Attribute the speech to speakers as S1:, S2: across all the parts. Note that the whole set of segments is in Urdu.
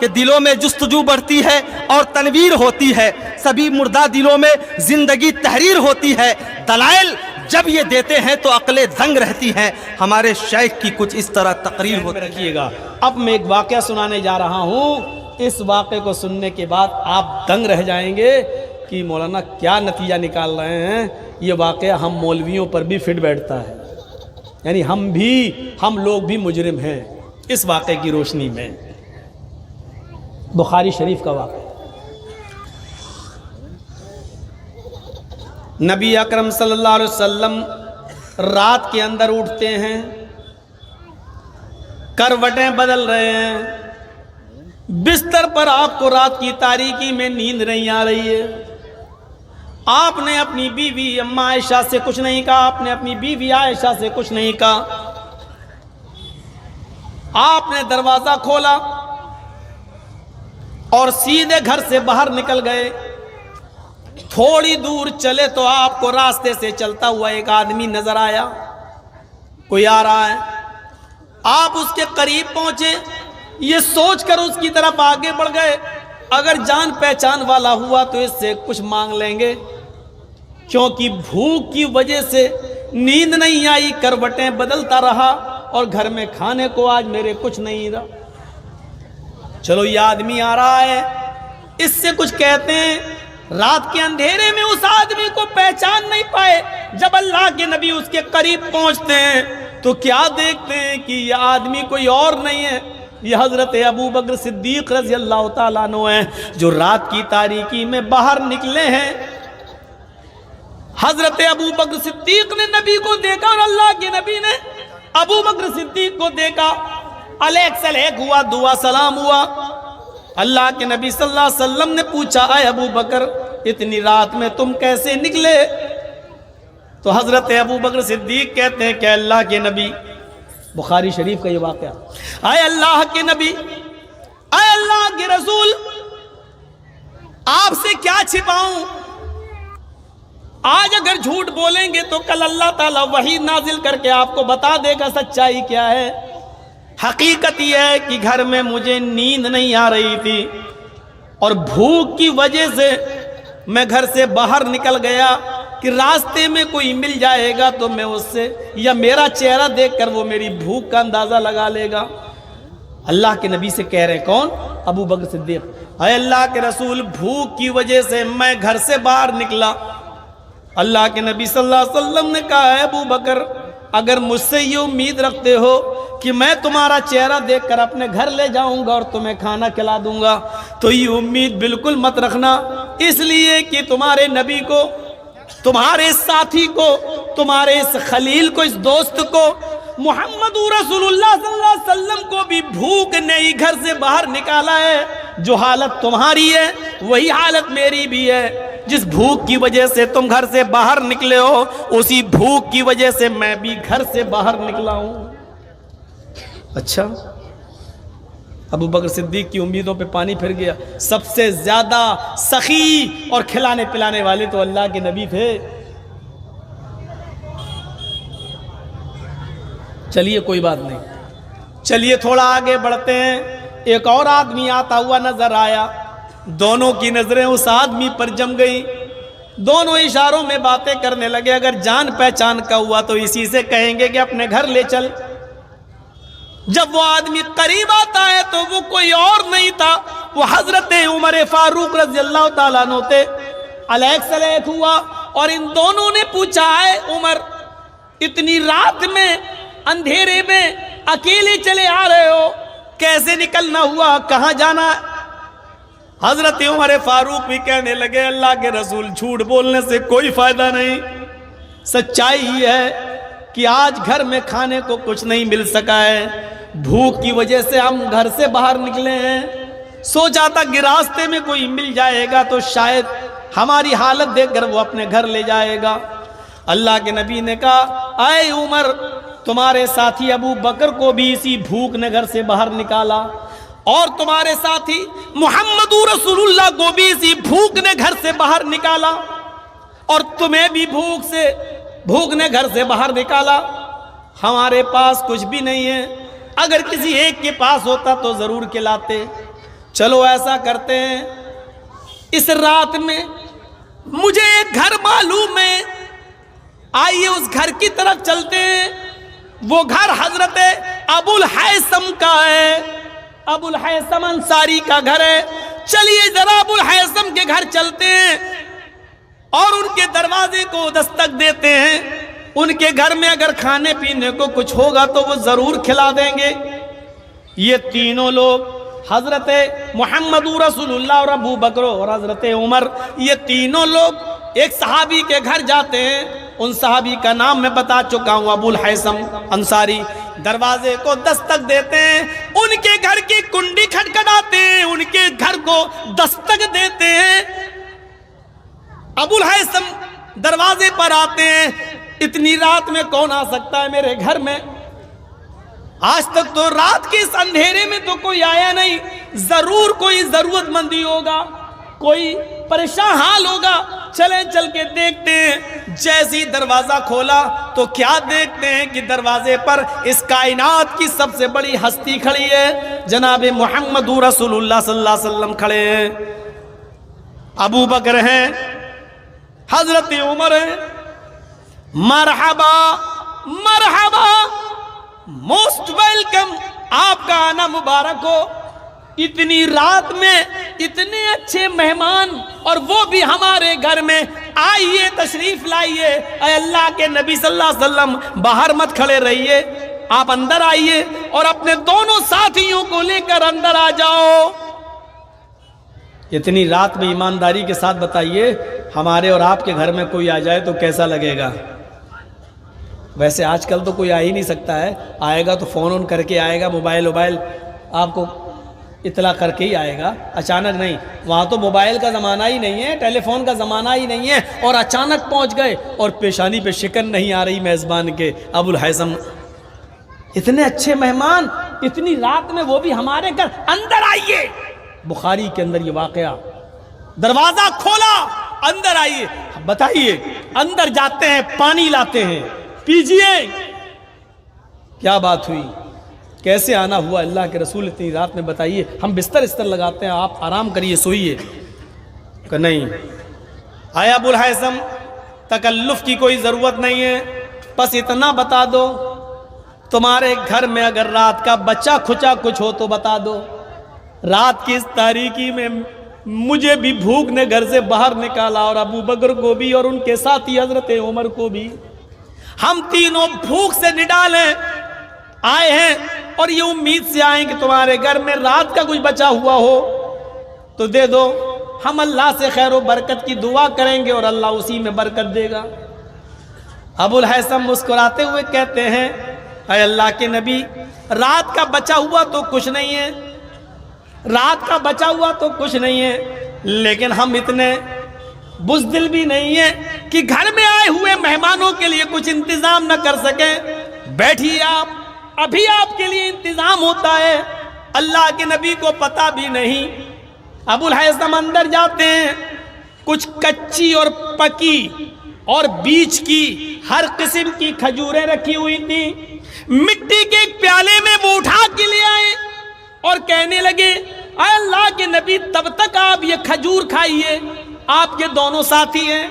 S1: کہ دلوں میں جستجو بڑھتی ہے اور تنویر ہوتی ہے، سبھی مردہ دلوں میں زندگی تحریر ہوتی ہے، دلائل جب یہ دیتے ہیں تو عقلیں دنگ رہتی ہیں۔ ہمارے شیخ کی کچھ اس طرح تقریر ہوتی ہے۔
S2: رکھیے گا، اب میں ایک واقعہ سنانے جا رہا ہوں، اس واقعے کو سننے کے بعد آپ دنگ رہ جائیں گے کہ مولانا کیا نتیجہ نکال رہے ہیں۔ یہ واقعہ ہم مولویوں پر بھی فٹ بیٹھتا ہے، یعنی ہم لوگ بھی مجرم ہیں اس واقعے کی روشنی میں۔ بخاری شریف کا واقعہ، نبی اکرم صلی اللہ علیہ وسلم رات کے اندر اٹھتے ہیں، کروٹیں بدل رہے ہیں، بستر پر آپ کو رات کی تاریکی میں نیند نہیں آ رہی ہے۔ آپ نے اپنی بیوی اماں عائشہ سے کچھ نہیں کہا، آپ نے اپنی بیوی عائشہ سے کچھ نہیں کہا، آپ نے دروازہ کھولا اور سیدھے گھر سے باہر نکل گئے۔ تھوڑی دور چلے تو آپ کو راستے سے چلتا ہوا ایک آدمی نظر آیا، کوئی آ رہا ہے۔ آپ اس کے قریب پہنچے، یہ سوچ کر اس کی طرف آگے بڑھ گئے اگر جان پہچان والا ہوا تو اس سے کچھ مانگ لیں گے، کیونکہ بھوک کی وجہ سے نیند نہیں آئی، کروٹیں بدلتا رہا اور گھر میں کھانے کو آج میرے کچھ نہیں رہا۔ چلو یہ آدمی آ رہا ہے، اس سے کچھ کہتے ہیں۔ رات کے اندھیرے میں اس آدمی کو پہچان نہیں پائے، جب اللہ کے نبی اس کے قریب پہنچتے ہیں تو کیا دیکھتے ہیں کہ یہ آدمی کوئی اور نہیں ہے، یہ حضرت ابو بکر صدیق رضی اللہ تعالیٰ عنہ ہیں، جو رات کی تاریکی میں باہر نکلے ہیں۔ حضرت ابو بکر صدیق نے نبی کو دیکھا اور اللہ کے نبی نے ابو بکر صدیق کو دیکھا، علیک سلیک ہوا، دعا سلام ہوا۔ اللہ کے نبی صلی اللہ علیہ وسلم نے پوچھا، اے ابو بکر اتنی رات میں تم کیسے نکلے؟ تو حضرت ابو بکر صدیق کہتے ہیں کہ اللہ کے نبی، بخاری شریف کا یہ واقعہ، اے اللہ کے نبی، اے اللہ کے رسول، آپ سے کیا چھپاؤں؟ آج اگر جھوٹ بولیں گے تو کل اللہ تعالیٰ وحی نازل کر کے آپ کو بتا دے گا سچائی کیا ہے۔ حقیقت یہ ہے کہ گھر میں مجھے نیند نہیں آ رہی تھی اور بھوک کی وجہ سے میں گھر سے باہر نکل گیا کہ راستے میں کوئی مل جائے گا تو میں اس سے یا میرا چہرہ دیکھ کر وہ میری بھوک کا اندازہ لگا لے گا۔ اللہ کے نبی سے کہہ رہے کون؟ ابو بکر صدیق، اے اللہ کے رسول بھوک کی وجہ سے میں گھر سے باہر نکلا۔ اللہ کے نبی صلی اللہ علیہ وسلم نے کہا، اے ابو بکر اگر مجھ سے یہ امید رکھتے ہو کہ میں تمہارا چہرہ دیکھ کر اپنے گھر لے جاؤں گا اور تمہیں کھانا کھلا دوں گا تو یہ امید بالکل مت رکھنا، اس لیے کہ تمہارے نبی کو، تمہارے ساتھی کو، تمہارے اس خلیل کو، اس دوست کو، محمد رسول اللہ صلی اللہ علیہ وسلم کو بھی بھوک نے ہی گھر سے باہر نکالا ہے۔ جو حالت تمہاری ہے وہی حالت میری بھی ہے۔ جس بھوک کی وجہ سے تم گھر سے باہر نکلے ہو اسی بھوک کی وجہ سے میں بھی گھر سے باہر نکلا ہوں۔ اچھا، ابو بکر صدیق کی امیدوں پہ پانی پھر گیا۔ سب سے زیادہ سخی اور کھلانے پلانے والے تو اللہ کے نبی تھے۔ چلیے کوئی بات نہیں، چلیے تھوڑا آگے بڑھتے ہیں۔ ایک اور آدمی آتا ہوا نظر آیا، دونوں کی نظریں اس آدمی پر جم گئی، دونوں اشاروں میں باتیں کرنے لگے۔ اگر جان پہچان کا ہوا تو اسی سے کہیں گے کہ اپنے گھر لے چل۔ جب وہ آدمی قریب آتا ہے تو وہ کوئی اور نہیں تھا، وہ حضرت عمر فاروق رضی اللہ تعالیٰ عنہ تھے۔ علیک سلیک ہوا اور ان دونوں نے پوچھا، اے عمر اتنی رات میں اندھیرے میں اکیلے چلے آ رہے ہو، کیسے نکلنا ہوا، کہاں جانا؟ حضرت عمر فاروق بھی کہنے لگے، اللہ کے رسول جھوٹ بولنے سے کوئی فائدہ نہیں، سچائی ہی ہے کہ آج گھر میں کھانے کو کچھ نہیں مل سکا ہے، بھوک کی وجہ سے ہم گھر سے باہر نکلے ہیں، سوچا تھا کہ راستے میں کوئی مل جائے گا تو شاید ہماری حالت دیکھ کر وہ اپنے گھر لے جائے گا۔ اللہ کے نبی نے کہا، اے عمر تمہارے ساتھی ابو بکر کو بھی اسی بھوک نے گھر سے باہر نکالا، اور تمہارے ساتھی محمد رسول اللہ کو بھی اسی بھوک نے گھر سے باہر نکالا، اور تمہیں بھی بھوک نے گھر سے باہر نکالا۔ ہمارے پاس کچھ بھی نہیں ہے، اگر کسی ایک کے پاس ہوتا تو ضرور کھلاتے۔ چلو ایسا کرتے ہیں، اس رات میں مجھے ایک گھر معلوم ہے، آئیے اس گھر کی طرف چلتے ہیں۔ وہ گھر حضرت ابو الحیثم کا ہے، ابو الحیثم انصاری کا گھر ہے۔ چلیے ذرا ابو الحیثم کے گھر چلتے ہیں اور ان کے دروازے کو دستک دیتے ہیں۔ ان کے گھر میں اگر کھانے پینے کو کچھ ہوگا تو وہ ضرور کھلا دیں گے۔ یہ تینوں لوگ، حضرت محمد رسول اللہ اور ابو بکر اور حضرت عمر، یہ تینوں لوگ ایک صحابی کے گھر جاتے ہیں۔ ان صحابی کا نام میں بتا چکا ہوں، ابو الحیثم انصاری۔ دروازے کو دستک دیتے ہیں، ان کے گھر کی کنڈی کھٹکھٹاتے ہیں، ان کے گھر کو دستک دیتے ہیں۔ ابو الحیثم دروازے پر آتے ہیں۔ اتنی رات میں کون آ سکتا ہے میرے گھر میں؟ آج تک تو رات کے اس اندھیرے میں تو کوئی آیا نہیں، ضرور کوئی ضرورت مندی ہوگا، کوئی پریشان حال ہوگا، چلیں چل کے دیکھتے ہیں۔ جیسی دروازہ کھولا تو کیا دیکھتے ہیں کہ دروازے پر اس کائنات کی سب سے بڑی ہستی کھڑی ہے، جناب محمد رسول اللہ صلی اللہ علیہ وسلم کھڑے ہیں، ابو بکر ہیں، حضرت عمر ہیں۔ مرحبا مرحبا، موسٹ ویلکم، آپ کا آنا مبارک ہو۔ اتنی رات میں اتنے اچھے مہمان، اور وہ بھی ہمارے گھر میں، آئیے تشریف لائیے۔ اے اللہ کے نبی صلی اللہ علیہ وسلم، باہر مت کھڑے رہیے، آپ اندر آئیے اور اپنے دونوں ساتھیوں کو لے کر اندر آ جاؤ۔ اتنی رات میں ایمانداری کے ساتھ بتائیے، ہمارے اور آپ کے گھر میں کوئی آ جائے تو کیسا لگے گا؟ ویسے آج کل تو کوئی آ ہی نہیں سکتا ہے، آئے گا تو فون آن کر کے آئے گا، موبائل آپ کو اطلاع کر کے ہی آئے گا، اچانک نہیں۔ وہاں تو موبائل کا زمانہ ہی نہیں ہے، ٹیلی فون کا زمانہ ہی نہیں ہے، اور اچانک پہنچ گئے اور پیشانی پہ شکن نہیں آ رہی میزبان کے۔ ابو الحیثم، اتنے اچھے مہمان اتنی رات میں، وہ بھی ہمارے گھر، اندر آئیے۔ بخاری کے اندر یہ واقعہ، دروازہ کھولا، اندر آئیے۔ بتائیے، اندر جاتے ہیں، پانی لاتے ہیں، پیجئے۔ کیا بات ہوئی، کیسے آنا ہوا اللہ کے رسول اتنی رات میں؟ بتائیے، ہم بستر لگاتے ہیں، آپ آرام کریے، سوئیے۔ کہ نہیں، آئے ابو الحیثم، تکلف کی کوئی ضرورت نہیں ہے، بس اتنا بتا دو، تمہارے گھر میں اگر رات کا بچہ کھچا کچھ ہو تو بتا دو۔ رات کی اس تاریکی میں مجھے بھی بھوک نے گھر سے باہر نکالا، اور ابو بکر کو بھی، اور ان کے ساتھی حضرت عمر کو بھی۔ ہم تینوں بھوک سے نڈالیں آئے ہیں، اور یہ امید سے آئیں کہ تمہارے گھر میں رات کا کچھ بچا ہوا ہو تو دے دو، ہم اللہ سے خیر و برکت کی دعا کریں گے اور اللہ اسی میں برکت دے گا۔ ابو الحیثم مسکراتے ہوئے کہتے ہیں، اے اللہ کے نبی، رات کا بچا ہوا تو کچھ نہیں ہے، رات کا بچا ہوا تو کچھ نہیں ہے، لیکن ہم اتنے بزدل بھی نہیں ہیں کہ گھر میں آئے ہوئے مہمانوں کے لیے کچھ انتظام نہ کر سکیں۔ بیٹھیے آپ، ابھی آپ کے لیے انتظام ہوتا ہے۔ اللہ کے نبی کو پتہ بھی نہیں۔ ابو الحیثم اندر جاتے ہیں، کچھ کچی اور پکی اور بیج کی ہر قسم کی کھجوریں رکھی ہوئی تھی، مٹی کے ایک پیالے میں وہ اٹھا کے لے آئے اور کہنے لگے، اے اللہ کے نبی، تب تک آپ یہ کھجور کھائیے، آپ کے دونوں ساتھی ہیں،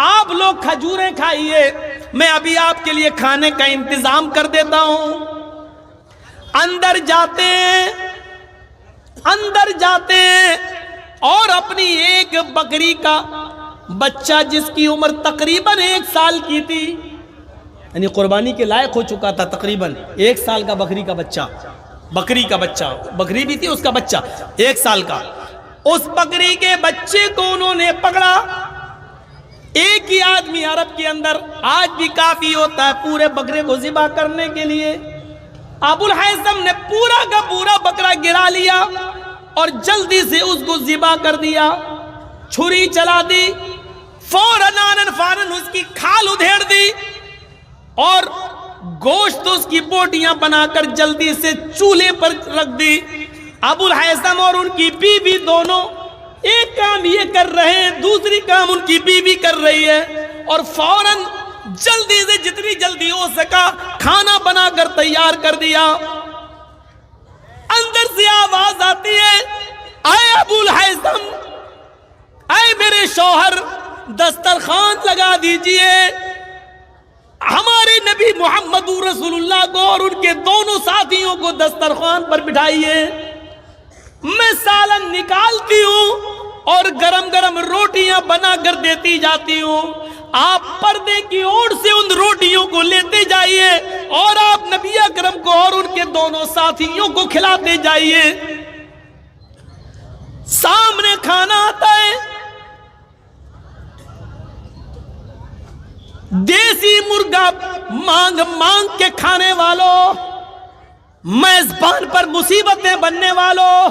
S2: آپ لوگ کھجوریں کھائیے، میں ابھی آپ کے لیے کھانے کا انتظام کر دیتا ہوں۔ اندر جاتے ہیں اور اپنی ایک بکری کا بچہ، جس کی عمر تقریباً 1 سال کی تھی، یعنی قربانی کے لائق ہو چکا تھا، تقریباً 1 سال کا بکری کا بچہ، بکری بھی تھی، اس کا بچہ 1 سال کا، اس بکری کے بچے کو انہوں نے پکڑا۔ ایک ہی آدمی عرب کے اندر آج بھی کافی ہوتا ہے پورے بکرے کو ذبح کرنے کے لیے۔ ابو الحیثم نے پورا کا پورا بکرا گرا لیا اور جلدی سے اس کو ذبح کر دیا، چھری چلا دی، فوراً اس کی کھال ادھیڑ دی اور گوشت اس کی بوٹیاں بنا کر جلدی سے چولہے پر رکھ دی۔ ابو الحیثم اور ان کی بیوی دونوں ایک کام یہ کر رہے ہیں، دوسری کام ان کی بیوی کر رہی ہے، اور فوراً جلدی سے جتنی جلدی ہو سکا کھانا بنا کر تیار کر دیا۔ اندر سے آواز آتی ہے، شوہر دسترخوان لگا دیجئے، ہمارے نبی محمد رسول اللہ کو اور ان کے دونوں ساتھیوں کو دسترخوان پر بٹھائیے، میں سالن نکالتی ہوں اور گرم گرم روٹیاں بنا کر دیتی جاتی ہوں، آپ پردے کی اوٹ سے ان روٹیوں کو لیتے جائیے اور آپ نبی اکرم کو اور ان کے دونوں ساتھیوں کو کھلاتے جائیے۔ سامنے کھانا آتا ہے، دیسی مرغا مانگ مانگ کے کھانے والوں، میزبان پر مصیبتیں بننے والوں،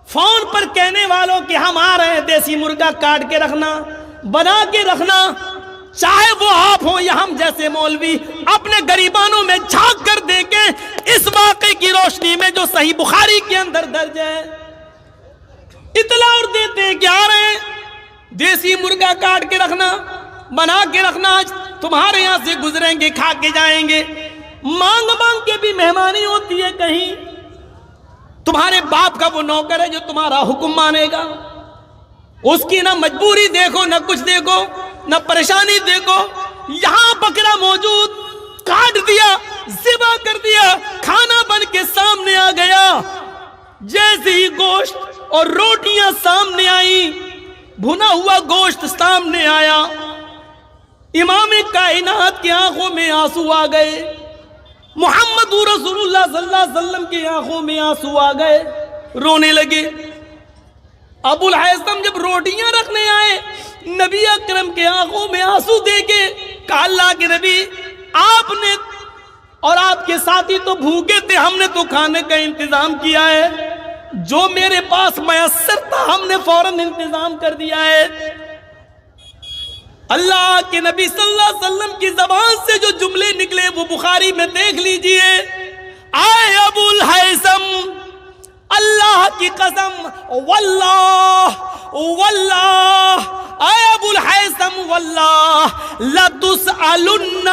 S2: فون پر کہنے والوں کہ ہم آ رہے ہیں، دیسی مرغا کاٹ کے رکھنا، بنا کے رکھنا، چاہے وہ آپ ہوں یا ہم جیسے مولوی، اپنے گریبانوں میں جھانک کر دیکھیں اس واقعے کی روشنی میں جو صحیح بخاری کے اندر درج ہے، اطلاع اور دیتے ہیں کہ آ رہے ہیں، دیسی مرغا کاٹ کے رکھنا، بنا کے رکھنا، آج تمہارے یہاں سے گزریں گے، کھا کے جائیں گے۔ مانگ مانگ کے بھی مہمانی ہوتی ہے، کہیں تمہارے باپ کا وہ نوکر ہے جو تمہارا حکم مانے گا، اس کی نہ مجبوری دیکھو نہ کچھ دیکھو نہ پریشانی دیکھو، یہاں بکرا موجود، کاٹ دیا، ذبح کر دیا، کھانا بن کے سامنے آ گیا، جیسے ہی گوشت اور روٹیاں سامنے آئیں، بھنا ہوا گوشت سامنے آیا، امام کائنات کی آنکھوں میں آنسو آ گئے، محمد رسول اللہ صلی اللہ علیہ وسلم کی آنکھوں میں آنسو آ گئے، رونے لگے۔ ابو الحیثم جب روٹیاں رکھنے آئے، نبی اکرم کے آنکھوں میں آنسو دیکھے، کہا اللہ کے نبی، آپ نے اور آپ کے ساتھی تو بھوکے تھے، ہم نے تو کھانے کا انتظام کیا ہے، جو میرے پاس میسر تھا ہم نے فوراً انتظام کر دیا ہے۔ اللہ کے نبی صلی اللہ علیہ وسلم کی زبان سے جو جملے نکلے وہ بخاری میں دیکھ لیجئے، آئے ابو الحیثم، اللہ کی قسم، واللہ واللہ، اے ابو الحیثم واللہ، لَتُسْأَلُنَّ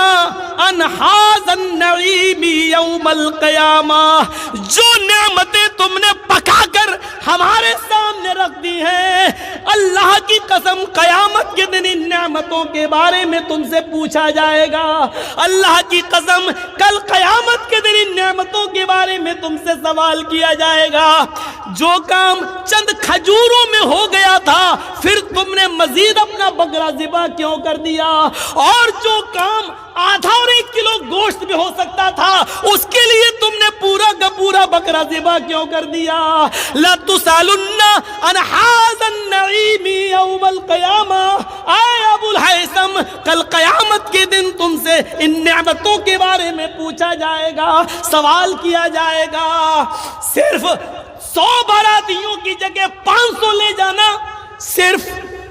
S2: عَنْ هَذَا النَّعِيمِ يَوْمَ الْقِيَامَةِ، جو نعمتیں تم نے پکا کر ہمارے سامنے رکھ دی ہیں، اللہ کی قسم قیامت کے دن ان نعمتوں کے بارے میں تم سے پوچھا جائے گا، اللہ کی قسم کل قیامت کے دن ان نعمتوں کے بارے میں تم سے سوال کیا جائے گا۔ جو کام چند کھجوروں میں ہو گیا تھا، پھر تم نے مزید اپنا بکرا ذبح کیوں کر دیا، اور جو کام آدھا اور 1 کلو گوشت بھی ہو سکتا تھا اس کے لیے تم نے پورا کا پورا بکرا ذبح کیوں کر دیا۔ لَتُسْأَلُنَّ عَنْ هَذَا النَّعِيمِ يَوْمَ الْقِيَامَةِ، اے ابو الحیثم کل قیامت کے دن تم سے ان نعمتوں کے بارے میں پوچھا جائے گا، سوال کیا جائے گا۔ صرف 100 باراتیوں کی جگہ 500 لے جانا صرف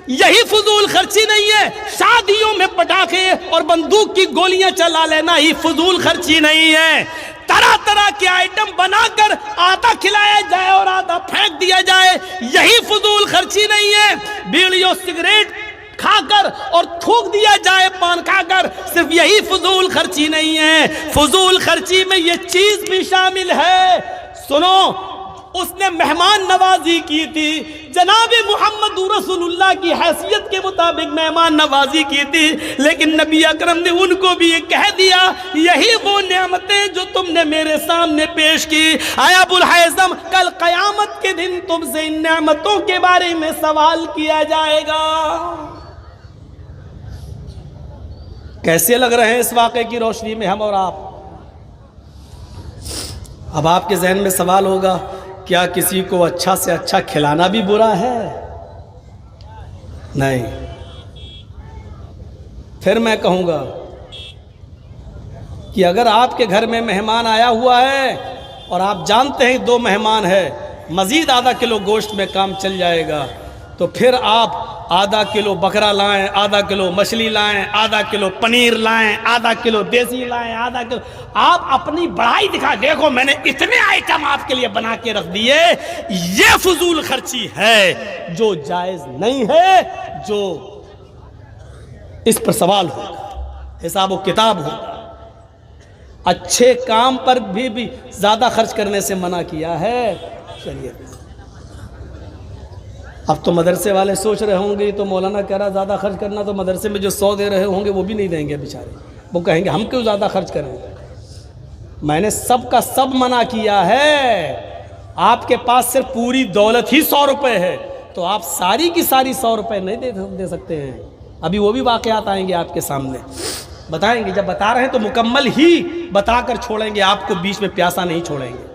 S2: یہی فضول خرچی نہیں ہے، شادیوں میں پٹاخے اور بندوق کی گولیاں چلا لینا ہی فضول خرچی نہیں ہے، طرح طرح کے آئٹم بنا کر آدھا کھلایا جائے اور آدھا پھینک دیا جائے، یہی فضول خرچی نہیں ہے، بیڑی اور سگریٹ کھا کر اور تھوک دیا جائے پان کھا کر، صرف یہی فضول خرچی نہیں ہے، فضول خرچی میں یہ چیز بھی شامل ہے۔ سنو، اس نے مہمان نوازی کی تھی، جناب محمد رسول اللہ کی حیثیت کے مطابق مہمان نوازی کی تھی، لیکن نبی اکرم نے ان کو بھی یہ کہہ دیا، یہی وہ نعمتیں جو تم نے میرے سامنے پیش کی، اے ابو الحیثم کل قیامت کے دن تم سے ان نعمتوں کے بارے میں سوال کیا جائے گا۔ کیسے لگ رہے ہیں اس واقعے کی روشنی میں ہم اور آپ؟ اب آپ کے ذہن میں سوال ہوگا، کیا کسی کو اچھا سے اچھا کھلانا بھی برا ہے؟ نہیں۔ پھر میں کہوں گا کہ اگر آپ کے گھر میں مہمان آیا ہوا ہے اور آپ جانتے ہیں 2 مہمان ہے، مزید آدھا کلو گوشت میں کام چل جائے گا، تو پھر آپ آدھا کلو بکرا لائیں، آدھا کلو مچھلی لائیں، آدھا کلو پنیر لائیں، آدھا کلو دیسی لائیں، آدھا کلو، آپ اپنی بڑائی دکھا، دیکھو میں نے اتنے آئٹم آپ کے لیے بنا کے رکھ دیے، یہ فضول خرچی ہے جو جائز نہیں ہے، جو اس پر سوال ہوگا، حساب و کتاب ہوگا۔ اچھے کام پر بھی زیادہ خرچ کرنے سے منع کیا ہے شریعت۔ اب تو مدرسے والے سوچ رہے ہوں گے تو مولانا کہہ رہا زیادہ خرچ کرنا، تو مدرسے میں جو 100 دے رہے ہوں گے وہ بھی نہیں دیں گے بیچارے، وہ کہیں گے ہم کیوں زیادہ خرچ کریں۔ میں نے سب کا سب منع کیا ہے، آپ کے پاس صرف پوری دولت ہی 100 روپے ہے تو آپ ساری کی ساری 100 روپے نہیں دے سکتے ہیں۔ ابھی وہ بھی واقعات آئیں گے آپ کے سامنے، بتائیں گے، جب بتا رہے ہیں تو مکمل ہی بتا کر چھوڑیں گے، آپ کو بیچ میں پیاسا نہیں چھوڑیں گے۔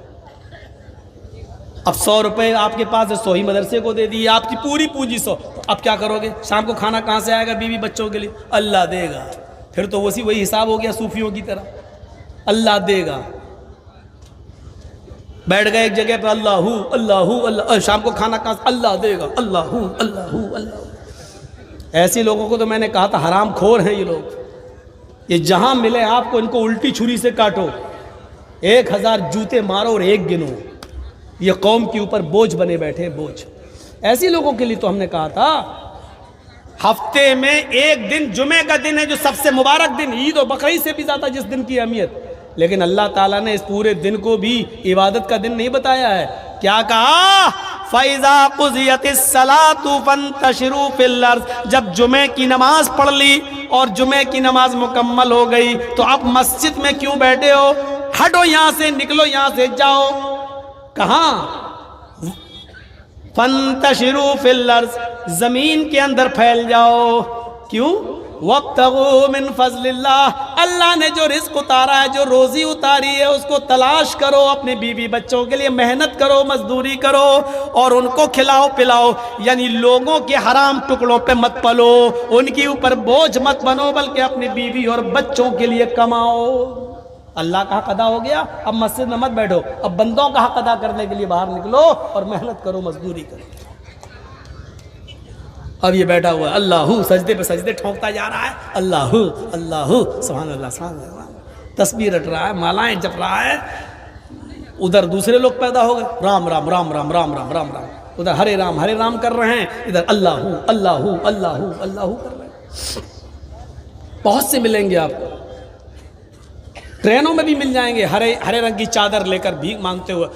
S2: اب 100 روپے آپ کے پاس 100 ہی مدرسے کو دے دیے، آپ کی پوری پونجی 100، اب کیا کرو گے؟ شام کو کھانا کہاں سے آئے گا بیوی بچوں کے لیے؟ اللہ دے گا۔ پھر تو وہی حساب ہو گیا صوفیوں کی طرح، اللہ دے گا۔ بیٹھ گئے ایک جگہ پہ، اللہ اللہ، شام کو کھانا کہاں سے؟ اللہ دے گا، اللہ اللہ۔ ایسے لوگوں کو تو میں نے کہا تھا حرام خور ہیں یہ لوگ، یہ جہاں ملے آپ کو ان کو الٹی چھری سے کاٹو، 1000 جوتے مارو اور ایک گنو، یہ قوم کے اوپر بوجھ بنے بیٹھے، بوجھ۔ ایسی لوگوں کے لیے تو ہم نے کہا تھا ہفتے میں ایک دن جمعے کا دن ہے جو سب سے مبارک دن، عید و بقرعید سے بھی زیادہ جس دن کی اہمیت، لیکن اللہ تعالیٰ نے اس پورے دن کو بھی عبادت کا دن نہیں بتایا ہے۔ کیا کہا؟ فَإِذَا قُضِيَتِ الصَّلَاةُ فَانتَشِرُوا فِي الْأَرْضِ، جب جمعے کی نماز پڑھ لی اور جمعے کی نماز مکمل ہو گئی تو اب مسجد میں کیوں بیٹھے ہو؟ ہٹو یہاں سے، نکلو یہاں سے، جاؤ کہاں؟ فَانتَشِرُوا فِي الْأَرْضِ، زمین کے اندر پھیل جاؤ۔ کیوں؟ وَابْتَغُوا مِن فَضْلِ اللَّهِ، اللہ نے جو رزق اتارا ہے، جو روزی اتاری ہے، اس کو تلاش کرو، اپنے بیوی بچوں کے لیے محنت کرو، مزدوری کرو اور ان کو کھلاؤ پلاؤ، یعنی لوگوں کے حرام ٹکڑوں پہ مت پلو، ان کے اوپر بوجھ مت بنو، بلکہ اپنی بیوی اور بچوں کے لیے کماؤ۔ اللہ کا حق ادا ہو گیا، اب مسجد میں مت بیٹھو، اب بندوں کا حق ادا کرنے کے لیے باہر نکلو اور محنت کرو، مزدوری کرو۔ اب یہ بیٹھا ہوا ہے، اللہ سجدے پہ سجدے ٹھونکتا جا رہا ہے، اللہ اللہ، سبحان اللہ سبحان اللہ، تسبیح رٹ رہا ہے، مالائیں جپ رہا ہے۔ ادھر دوسرے لوگ پیدا ہو گئے، رام رام رام رام رام رام رام رام، ادھر ہرے رام کر رہے ہیں، ادھر اللہ اللہ اللہ اللہ کر رہے ہیں۔ بہت سے ملیں گے آپ کو، ٹرینوں میں بھی مل جائیں گے، ہرے رنگ کی چادر لے کر بھیک مانگتے ہوئے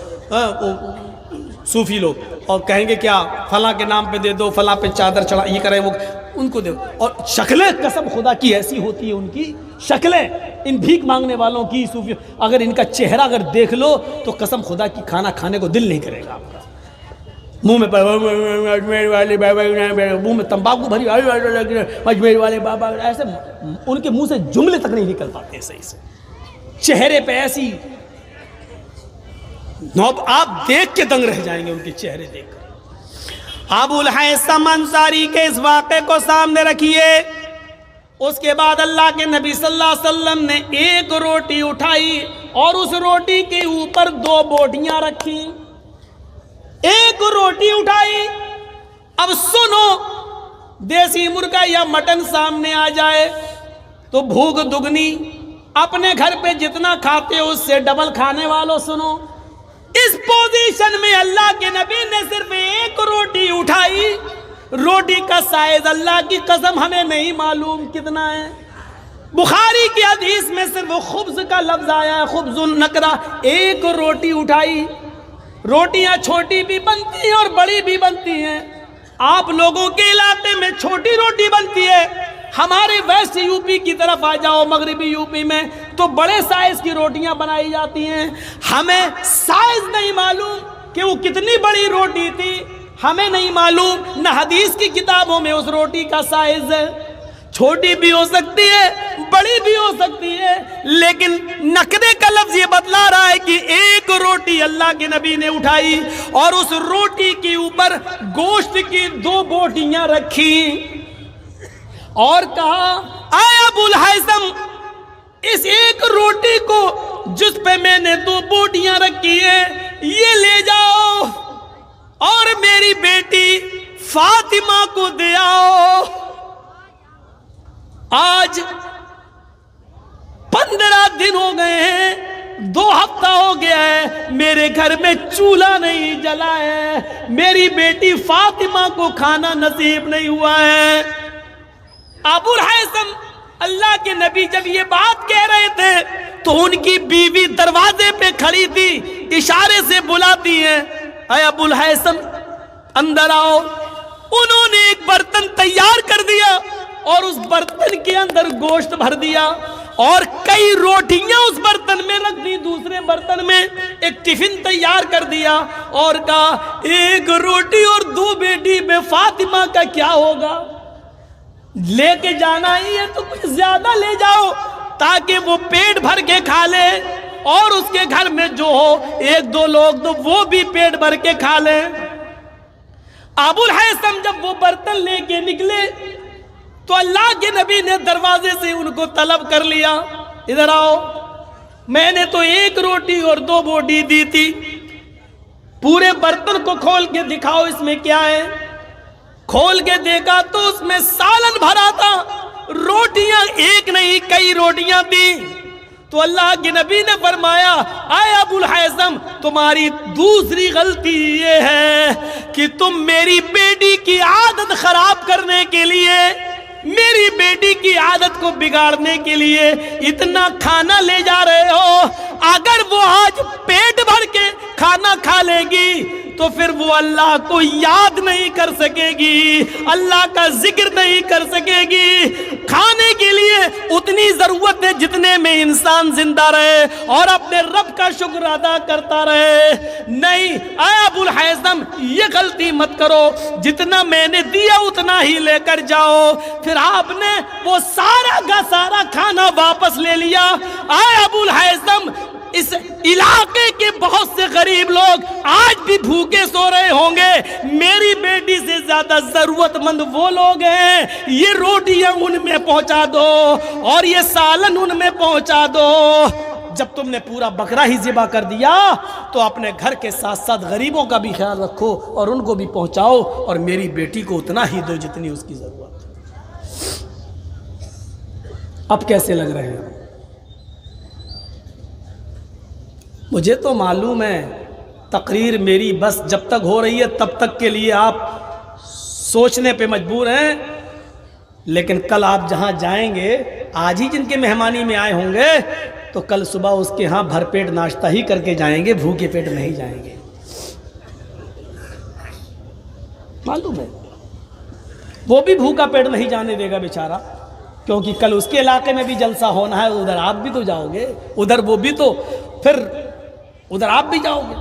S2: صوفی لوگ، اور کہیں گے کیا فلاں کے نام پہ دے دو، فلاں پہ چادر چڑھا، یہ کریں وہ، ان کو دے دو۔ اور شکلیں قسم خدا کی ایسی ہوتی ہے، ان کی شکلیں ان بھیک مانگنے والوں کی، صوفی، اگر ان کا چہرہ اگر دیکھ لو تو قسم خدا کی کھانا کھانے کو دل نہیں کرے گا آپ کا۔ منہ میں تمباکو بھری، اجمیر والے بابا، ایسے ان کے منہ سے جملے تک نہیں نکل پاتے صحیح سے، چہرے پہ ایسی آپ دیکھ کے دنگ رہ جائیں گے ان کے چہرے دیکھ کر۔ ابو الہیثم انصاری کے اس واقعے کو سامنے رکھیے۔ اس کے بعد اللہ کے نبی صلی اللہ علیہ وسلم نے ایک روٹی اٹھائی اور اس روٹی کے اوپر 2 بوٹیاں رکھی، ایک روٹی اٹھائی۔ اب سنو، دیسی مرغا یا مٹن سامنے آ جائے تو بھوک دگنی، اپنے گھر پہ جتنا کھاتے ہو اس سے ڈبل کھانے والوں سنو، اس پوزیشن میں اللہ کے نبی نے صرف ایک روٹی اٹھائی، روٹی کا سائز اللہ کی قسم ہمیں نہیں معلوم کتنا ہے۔ بخاری کی حدیث میں صرف خبز کا لفظ آیا ہے، خبز النکرہ، ایک روٹی اٹھائی۔ روٹیاں چھوٹی بھی بنتی ہیں اور بڑی بھی بنتی ہیں، آپ لوگوں کے علاقے میں چھوٹی روٹی بنتی ہے، ہمارے ویسٹ یو پی کی طرف آ جاؤ، مغربی یو پی میں تو بڑے سائز کی روٹیاں بنائی جاتی ہیں۔ ہمیں سائز نہیں معلوم کہ وہ کتنی بڑی روٹی تھی، ہمیں نہیں معلوم، نہ حدیث کی کتابوں میں اس روٹی کا سائز ہے، چھوٹی بھی ہو سکتی ہے، بڑی بھی ہو سکتی ہے، لیکن نقدے کا لفظ یہ بتلا رہا ہے کہ ایک روٹی اللہ کے نبی نے اٹھائی اور اس روٹی کے اوپر گوشت کی 2 بوٹیاں رکھی اور کہا، اے ابو الہیثم، اس ایک روٹی کو جس پہ میں نے 2 بوٹیاں رکھی ہیں یہ لے جاؤ اور میری بیٹی فاطمہ کو دے آؤ۔ آج 15 دن ہو گئے ہیں، 2 ہفتہ ہو گیا ہے، میرے گھر میں چولہا نہیں جلا ہے، میری بیٹی فاطمہ کو کھانا نصیب نہیں ہوا ہے۔ ابو الہیثم، اللہ کے نبی جب یہ بات کہہ رہے تھے تو ان کی بیوی دروازے پہ کھڑی تھی، اشارے سے بلاتی ہیں، اے ابو الہیثم اندر آؤ۔ انہوں نے ایک برتن تیار کر دیا اور اس برتن کے اندر گوشت بھر دیا اور کئی روٹیاں اس برتن میں رکھ دی، دوسرے برتن میں ایک ٹفن تیار کر دیا اور کہا ایک روٹی اور 2 بیٹی بے فاطمہ کا کیا ہوگا؟ لے کے جانا ہی ہے تو کچھ زیادہ لے جاؤ تاکہ وہ پیٹ بھر کے کھا لے، اور اس کے گھر میں جو ہو 1-2 لوگ تو وہ بھی پیٹ بھر کے کھا لیں۔ ابو الہیثم جب وہ برتن لے کے نکلے تو اللہ کے نبی نے دروازے سے ان کو طلب کر لیا، ادھر آؤ، میں نے تو 1 روٹی اور 2 بوٹی دی تھی، پورے برتن کو کھول کے دکھاؤ اس میں کیا ہے۔ کھول کے دیکھا تو اس میں سالن بھرا تھا، روٹیاں ایک نہیں کئی روٹیاں تھی۔ تو اللہ کے نبی نے فرمایا اے ابو الہیثم تمہاری دوسری غلطی یہ ہے کہ تم میری بیٹی کی عادت خراب کرنے کے لیے، میری بیٹی کی عادت کو بگاڑنے کے لیے اتنا کھانا لے جا رہے ہو۔ اگر وہ آج پیٹ بھر کے کھانا کھا لے گی تو پھر وہ اللہ کو یاد نہیں کر سکے گی، اللہ کا ذکر نہیں کر سکے گی۔ کھانے کے لیے اتنی ضرورت ہے جتنے میں انسان زندہ رہے اور اپنے رب کا شکر ادا کرتا رہے۔ نہیں اے ابو الہیثم یہ غلطی مت کرو، جتنا میں نے دیا اتنا ہی لے کر جاؤ۔ پھر آپ نے وہ سارا کا سارا کھانا واپس لے لیا۔ اے ابو الہیثم اس علاقے کے بہت سے غریب لوگ آج بھی بھوکے سو رہے ہوں گے، میری بیٹی سے زیادہ ضرورت مند وہ لوگ ہیں، یہ روٹیاں ان میں پہنچا دو اور یہ سالن ان میں پہنچا دو۔ جب تم نے پورا بکرا ہی ذبح کر دیا تو اپنے گھر کے ساتھ ساتھ غریبوں کا بھی خیال رکھو اور ان کو بھی پہنچاؤ، اور میری بیٹی کو اتنا ہی دو جتنی اس کی ضرورت۔ اب کیسے لگ رہے ہیں؟ مجھے تو معلوم ہے تقریر میری بس جب تک ہو رہی ہے تب تک کے لیے آپ سوچنے پہ مجبور ہیں، لیکن کل آپ جہاں جائیں گے، آج ہی جن کے مہمانی میں آئے ہوں گے تو کل صبح اس کے ہاں بھر پیٹ ناشتہ ہی کر کے جائیں گے، بھوکے پیٹ نہیں جائیں گے۔ معلوم ہے وہ بھی بھوکا پیٹ نہیں جانے دے گا بیچارہ، کیونکہ کل اس کے علاقے میں بھی جلسہ ہونا ہے، ادھر آپ بھی تو جاؤ گے، ادھر وہ بھی تو، پھر ادھر آپ بھی جاؤ گے۔